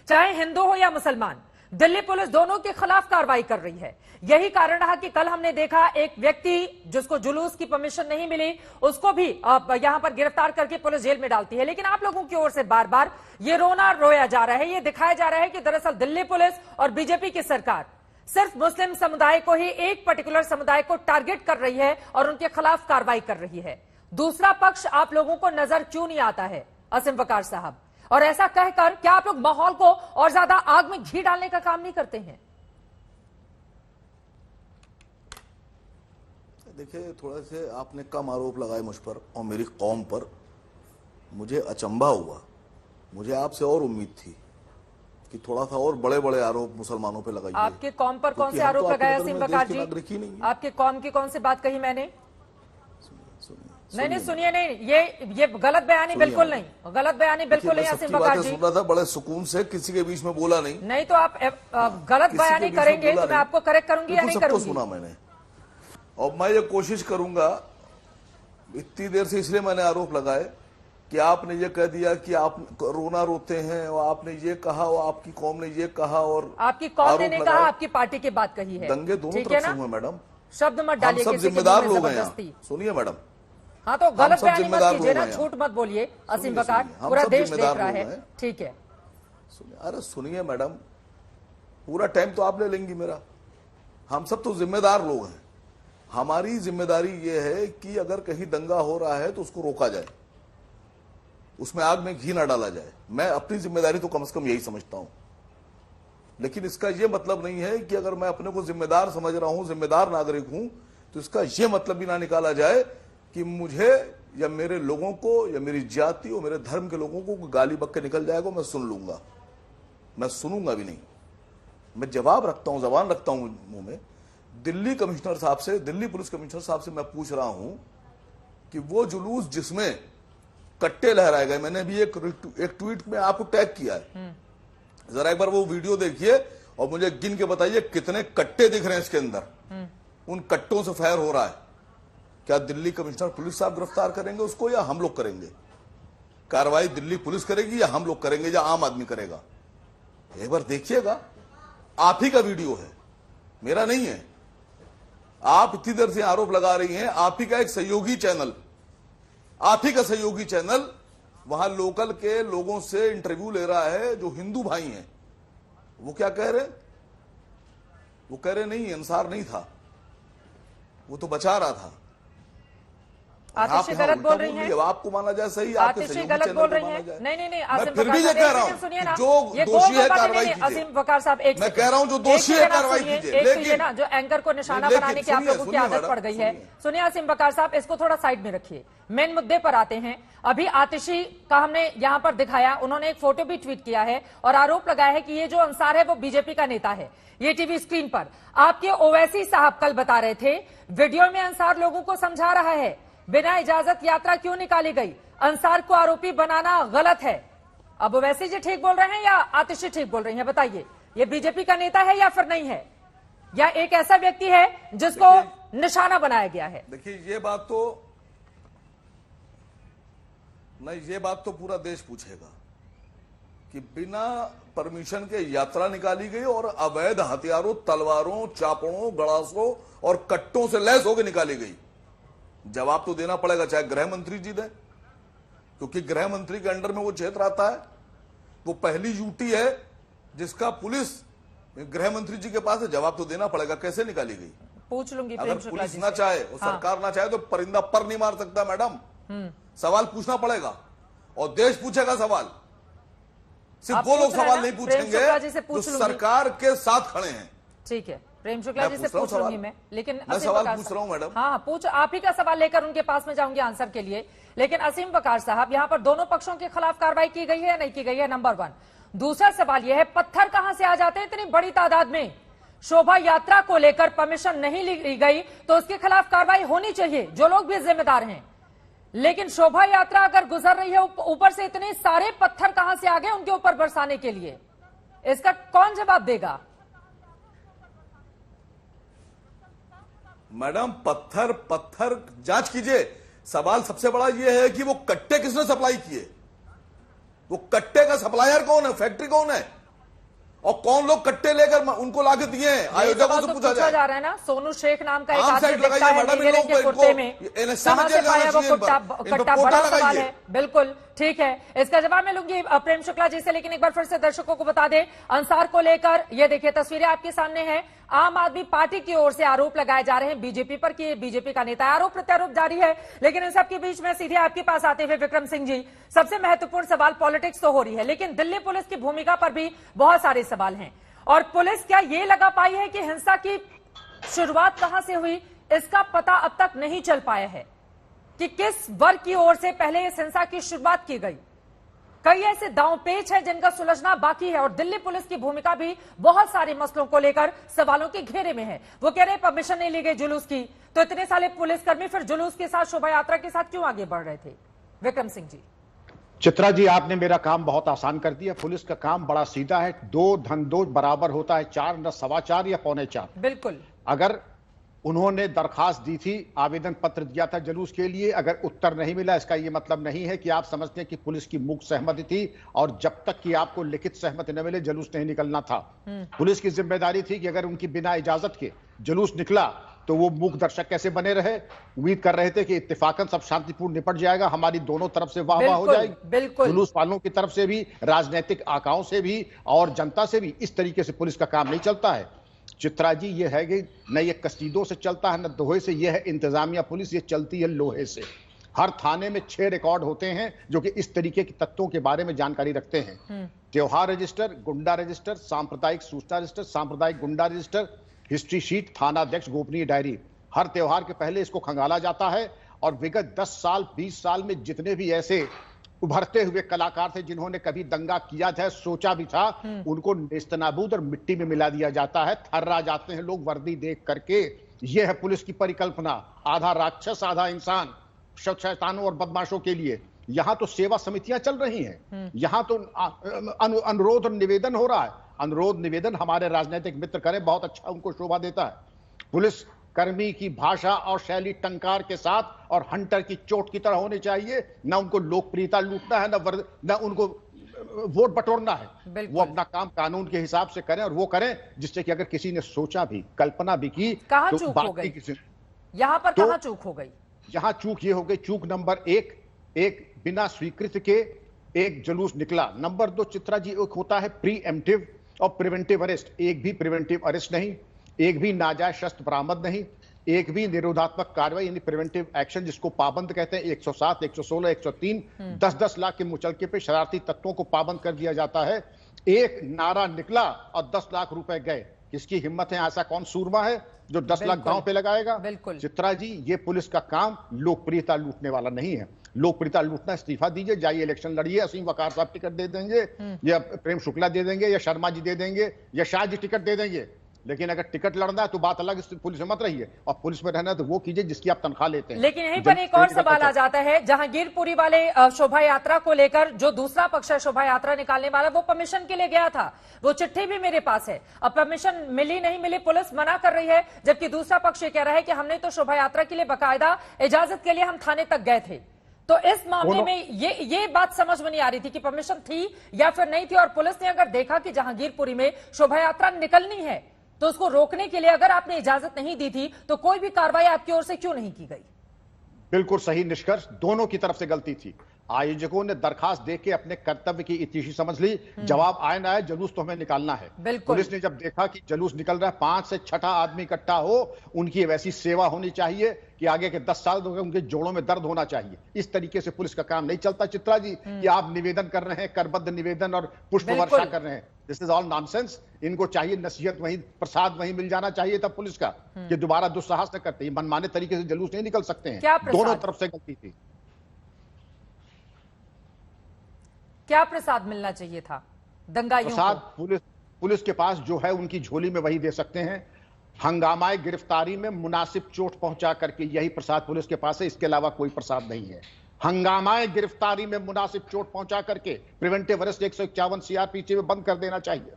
चाहे हिंदू हो या मुसलमान, दिल्ली पुलिस दोनों के खिलाफ कार्रवाई कर रही है। यही कारण रहा कि कल हमने देखा एक व्यक्ति जिसको जुलूस की परमिशन नहीं मिली, उसको भी यहां पर गिरफ्तार करके पुलिस जेल में डालती है। लेकिन आप लोगों की ओर से बार बार ये रोना रोया जा रहा है, ये दिखाया जा रहा है कि दरअसल दिल्ली पुलिस और बीजेपी की सरकार सिर्फ मुस्लिम समुदाय को ही, एक पर्टिकुलर समुदाय को टारगेट कर रही है और उनके खिलाफ कार्रवाई कर रही है। दूसरा पक्ष आप लोगों को नजर क्यों नहीं आता है असीम वकार साहब? और ऐसा कहकर क्या आप लोग माहौल को और ज्यादा आग में घी डालने का काम नहीं करते हैं? देखिए, थोड़ा से आपने कम आरोप लगाए मुझ पर और मेरी कौम पर, मुझे अचंभा हुआ। मुझे आपसे और उम्मीद थी कि थोड़ा सा और बड़े बड़े आरोप मुसलमानों पे लगाइए। आपके कौम पर कौन से आरोप लगाए असीम वकार जी? आपके कौम की कौन सी बात कही मैंने? नहीं, सुनिए, नहीं, ये गलत बयानी बिल्कुल नहीं, गलत बयानी बिल्कुल नहीं असीम वकार जी। सुन रहा था बड़े सुकून से, किसी के बीच में बोला नहीं। नहीं तो आप गलत बयानी करेंगे तो मैं आपको करेक्ट करूंगी या नहीं करूंगी? सुना मैंने, और मैं ये कोशिश करूंगा। इतनी देर से इसलिए मैंने आरोप लगाए कि आपने ये कह दिया कि आप रोना रोते हैं, और आपने ये कहा, और आपकी कौम ने ये कहा, और आपकी कौम ने नहीं कहा, आपकी पार्टी की बात कही है। दंगे दोनों तरफ से हुए मैडम, शब्द मत डालिए, सब जिम्मेदार लोग हैं। सुनिए मैडम, हाँ तो गलत बयानी मत कीजिए ना, झूठ मत बोलिए असीम वकार, पूरा देश देख रहा है। ठीक है, अरे सुनिए मैडम, पूरा टाइम तो आप ले लेंगी मेरा। हम सब तो जिम्मेदार लोग हैं। हमारी जिम्मेदारी ये है कि अगर कहीं दंगा हो रहा है तो उसको रोका जाए, उसमें आग में घी ना डाला जाए। मैं अपनी जिम्मेदारी तो कम से कम यही समझता हूं। लेकिन इसका यह मतलब नहीं है कि अगर मैं अपने को जिम्मेदार समझ रहा हूं, जिम्मेदार नागरिक हूं, तो इसका यह मतलब भी ना निकाला जाए कि मुझे या मेरे लोगों को या मेरी जाति और मेरे धर्म के लोगों को गाली बक के निकल जाएगा, मैं सुन लूंगा। मैं सुनूंगा भी नहीं। मैं जवाब रखता हूं, जबान रखता हूं मुंह में। दिल्ली कमिश्नर साहब से, दिल्ली पुलिस कमिश्नर साहब से मैं पूछ रहा हूं कि वो जुलूस जिसमें कट्टे लहराए गए, मैंने भी एक ट्वीट में आपको टैग किया है, जरा एक बार वो वीडियो देखिए और मुझे गिन के बताइए कितने कट्टे दिख रहे हैं इसके अंदर। उन कट्टों से फायर हो रहा है। क्या दिल्ली कमिश्नर पुलिस साहब गिरफ्तार करेंगे उसको या हम लोग करेंगे? कार्रवाई दिल्ली पुलिस करेगी या हम लोग करेंगे या आम आदमी करेगा? एक बार देखिएगा। आप ही का वीडियो है, मेरा नहीं है। आप इतनी देर से आरोप लगा रही हैं, आप ही का एक सहयोगी चैनल, आप ही का सहयोगी चैनल वहां लोकल के लोगों से इंटरव्यू ले रहा है जो हिंदू भाई हैं। वो क्या कह रहे? वो कह रहे नहीं, अंसार नहीं था, वो तो बचा रहा था। आतिशी गलत बोल रही हैं। आपको माना जाए सही, आतिशी गलत बोल रही हैं। नहीं, मैं फिर भी ये कह रहा हूं, जो दोषी है कार्रवाई कीजिए। असीम वकार साहब, एक मैं कह रहा हूं जो दोषी है कार्रवाई कीजिए। लेकिन ना, जो एंकर को निशाना बनाने की आप लोगों की आदत पड़ गई है। सुनिए असीम वकार साहब, इसको थोड़ा साइड में रखिए, मेन मुद्दे पर आते हैं। अभी आतिशी का हमने यहां पर दिखाया, उन्होंने एक फोटो भी ट्वीट किया है और आरोप लगाया है कि ये जो अंसार है वो बीजेपी का नेता है। ये टीवी स्क्रीन पर आपके ओवैसी साहब कल बता रहे थे, वीडियो में अंसार लोगों को समझा रहा है बिना इजाजत यात्रा क्यों निकाली गई, अंसार को आरोपी बनाना गलत है। अब ओवैसी जी ठीक बोल रहे हैं या आतिशी ठीक बोल रही हैं? बताइए, ये बीजेपी का नेता है या फिर नहीं है, या एक ऐसा व्यक्ति है जिसको निशाना बनाया गया है? देखिए, ये बात तो पूरा देश पूछेगा कि बिना परमिशन के यात्रा निकाली गई और अवैध हथियारों, तलवारों, चापड़ों, गड़ासों और कट्टों से लैस होकर निकाली गई। जवाब तो देना पड़ेगा, चाहे गृह मंत्री जी दें, क्योंकि गृह मंत्री के अंडर में वो क्षेत्र आता है। वो पहली यूटी है जिसका पुलिस गृह मंत्री जी के पास है। जवाब तो देना पड़ेगा, कैसे निकाली गई? पूछ लूंगी। अगर पुलिस ना चाहे और सरकार ना चाहे तो परिंदा पर नहीं मार सकता मैडम। सवाल पूछना पड़ेगा और देश पूछेगा सवाल। सिर्फ वो लोग सवाल नहीं पूछेंगे जो सरकार के साथ खड़े हैं। ठीक है, प्रेम शुक्ला जी से पूछ लूंगी मैं, लेकिन सवाल पूछ रहा हूं मैडम। हाँ, पूछ, आप ही का सवाल लेकर उनके पास में जाऊंगी आंसर के लिए। लेकिन असीम वकार साहब, यहाँ पर दोनों पक्षों के खिलाफ कार्रवाई की गई है या नहीं की गई है, नंबर 1। दूसरा सवाल यह है, पत्थर कहां से आ जाते हैं इतनी बड़ी तादाद में? शोभा यात्रा को लेकर परमिशन नहीं ली गई तो उसके खिलाफ कार्रवाई होनी चाहिए, जो लोग भी जिम्मेदार हैं। लेकिन शोभा यात्रा अगर गुजर रही है, ऊपर से इतने सारे पत्थर कहां से आ गए उनके ऊपर बरसाने के लिए? इसका कौन जवाब देगा? मैडम, पत्थर जांच कीजिए। सवाल सबसे बड़ा यह है कि वो कट्टे किसने सप्लाई किए? वो कट्टे का सप्लायर कौन है? फैक्ट्री कौन है? और कौन लोग कट्टे लेकर उनको लाके दिए हैं, आयोजकों से पूछा जा रहा है ना। सोनू शेख नाम का एक आम आदमी साइड दिखता लगाइए है मैडम, नीले रंग के कुर्ते में, NSA में कहां से जेल पाया जाना वो चाहिए, कट्टा, बड़ा सवाल है। बिल्कुल ठीक है, इसका जवाब मैं लूंगी प्रेम शुक्ला जी से, लेकिन एक बार फिर से दर्शकों को बता दें अंसार को लेकर ये देखिए तस्वीरें आपके सामने हैं। आम आदमी पार्टी की ओर से आरोप लगाए जा रहे हैं बीजेपी पर कि बीजेपी का नेता, आरोप प्रत्यारोप जारी है। लेकिन इन सबके बीच में सीधे आपके पास आते हुए विक्रम सिंह जी, सबसे महत्वपूर्ण सवाल पॉलिटिक्स तो हो रही है, लेकिन दिल्ली पुलिस की भूमिका पर भी बहुत सारे सवाल हैं। और पुलिस क्या ये लगा पाई है कि हिंसा की शुरुआत कहां से हुई, इसका पता अब तक नहीं चल पाया है कि किस वर्ग की ओर से पहले इस हिंसा की शुरुआत की गई। कई ऐसे दांवपेच हैं जिनका सुलझना बाकी है और दिल्ली पुलिस की भूमिका भी बहुत सारे मसलों को लेकर सवालों के घेरे में है। वो कह रहे हैं परमिशन नहीं ली गई जुलूस की, तो इतने सारे पुलिसकर्मी फिर जुलूस के साथ, शोभा यात्रा के साथ क्यों आगे बढ़ रहे थे? विक्रम सिंह जी। चित्रा जी, आपने मेरा काम बहुत आसान कर दिया। पुलिस का काम बड़ा सीधा है, 2 धन 2 बराबर होता है 4, न 4.25 या 3.25। बिल्कुल। अगर उन्होंने दरखास्त दी थी, आवेदन पत्र दिया था जुलूस के लिए, अगर उत्तर नहीं मिला, इसका यह मतलब नहीं है कि आप समझते हैं कि पुलिस की मूक सहमति थी और जब तक कि आपको लिखित सहमति न मिले जुलूस नहीं निकलना था। पुलिस की जिम्मेदारी थी कि अगर उनकी बिना इजाजत के जुलूस निकला तो वो मूक दर्शक कैसे बने रहे। उम्मीद कर रहे थे कि इत्तेफाकन सब शांतिपूर्ण निपट जाएगा, हमारी दोनों तरफ से वाह वाह हो जाएगी, जुलूस वालों की तरफ से भी, राजनीतिक आकाओं से भी और जनता से भी। इस तरीके से पुलिस का काम नहीं चलता है चित्रा जी। ये है कि न ये कसीदों से चलता है न दोहे से, ये है इंतजामिया पुलिस, ये चलती है लोहे से। हर थाने में 6 रिकॉर्ड होते हैं जो कि इस तरीके के तत्वों के बारे में जानकारी रखते हैं। त्योहार रजिस्टर, गुंडा रजिस्टर, सांप्रदायिक सूचना रजिस्टर, सांप्रदायिक गुंडा रजिस्टर, हिस्ट्री शीट, थाना अध्यक्ष गोपनीय डायरी। हर त्योहार के पहले इसको खंगाला जाता है और विगत 10 साल 20 साल में जितने भी ऐसे उभरते हुए कलाकार थे जिन्होंने कभी दंगा किया था, सोचा भी था, उनको नेस्तनाबूद और मिट्टी में मिला दिया जाता है। थर्रा जाते हैं लोग वर्दी देख करके। यह है पुलिस की परिकल्पना, आधा राक्षस आधा इंसान, शैतानों और बदमाशों के लिए। यहां तो सेवा समितियां चल रही हैं, यहां तो अनुरोध और निवेदन हो रहा है। अनुरोध निवेदन हमारे राजनीतिक मित्र करें, बहुत अच्छा उनको शोभा देता है। पुलिस कर्मी की भाषा और शैली टंकार के साथ और हंटर की चोट की तरह होनी चाहिए। न उनको लोकप्रियता लूटना है, न उनको वोट बटोरना है। वो अपना काम कानून के हिसाब से करें और वो करें जिससे कि अगर किसी ने सोचा भी, कल्पना भी की, कहां तो चूक हो गई? यहां पर कहां चूक हो गई? यहां चूक ये हो गई, चूक नंबर 1, एक बिना स्वीकृत के एक जुलूस निकला। नंबर 2 चित्रा जी, एक होता है प्री एम्प्टिव और प्रिवेंटिव अरेस्ट। एक भी प्रिवेंटिव अरेस्ट नहीं, एक भी नाजायज शस्त्र बरामद नहीं, एक भी निरोधात्मक कार्रवाई यानी प्रिवेंटिव एक्शन जिसको पाबंद कहते हैं, 107, 116, 103, 10-10 लाख के मुचलके पे शरारती तत्वों को पाबंद कर दिया जाता है। एक नारा निकला और 10 लाख रुपए गए। किसकी हिम्मत है? ऐसा कौन सूरमा है जो 10 लाख गांव पे लगाएगा? चित्रा जी, ये पुलिस का काम लोकप्रियता लूटने वाला नहीं है। लोकप्रियता लूटना, इस्तीफा दीजिए, जाइए इलेक्शन लड़िए, असीम वकार साहब टिकट दे देंगे या प्रेम शुक्ला दे देंगे या शर्मा जी दे देंगे या शाह जी टिकट दे देंगे। लेकिन अगर टिकट लड़ना है तो बात अलग, पुलिस में मत रहिए, और पुलिस में रहना है तो वो कीजिए जिसकी आप तनख्वाह लेते हैं। लेकिन यहीं पर एक और सवाल आ जाता है, जहांगीरपुरी वाले शोभा यात्रा को लेकर जो दूसरा पक्ष है शोभा यात्रा निकालने वाला, वो परमिशन के लिए गया था, वो चिट्ठी भी मेरे पास है। अब परमिशन मिली नहीं मिली, पुलिस मना कर रही है, जबकि दूसरा पक्ष ये कह रहा है कि हमने तो शोभा यात्रा के लिए बाकायदा इजाजत के लिए हम थाने तक गए थे। तो इस मामले में ये बात समझ में नहीं आ रही थी कि परमिशन थी या फिर नहीं थी। और पुलिस ने अगर देखा कि जहांगीरपुरी में शोभा यात्रा निकलनी है तो उसको रोकने के लिए अगर आपने इजाजत नहीं दी थी तो कोई भी कार्रवाई आपकी ओर से क्यों नहीं की गई? बिल्कुल सही निष्कर्ष, दोनों की तरफ से गलती थी। आयोजकों ने दरखास्त देख के अपने कर्तव्य की इतिशी समझ ली, जवाब आए ना आए जुलूस तो हमें निकालना है। पुलिस ने जब देखा कि जुलूस निकल रहा है, 5 से 6 आदमी इकट्ठा हो, उनकी वैसी सेवा होनी चाहिए कि आगे के 10 साल उनके जोड़ों में दर्द होना चाहिए। इस तरीके से पुलिस का काम नहीं चलता चित्रा जी, कि आप निवेदन कर रहे हैं, करबद्ध निवेदन और पुष्प वर्षा कर रहे हैं। This is all nonsense. इनको चाहिए नसीहत वहीं, प्रसाद वहीं मिल जाना चाहिए था पुलिस का, कि दोबारा दुस्साहस न करते। मनमाने तरीके से जुलूस नहीं निकल सकते हैं, दोनों तरफ से गलती थी। क्या प्रसाद मिलना चाहिए था दंगाइयों को? प्रसाद पुलिस के पास जो है उनकी झोली में वही दे सकते हैं। हंगामाए गिरफ्तारी में मुनासिब चोट पहुंचा करके यही प्रसाद पुलिस के पास है, इसके अलावा कोई प्रसाद नहीं है। हंगामाए गिरफ्तारी में मुनासिब चोट पहुंचा करके प्रिवेंटिव अरेस्ट 151 सीआरपीसी में बंद कर देना चाहिए।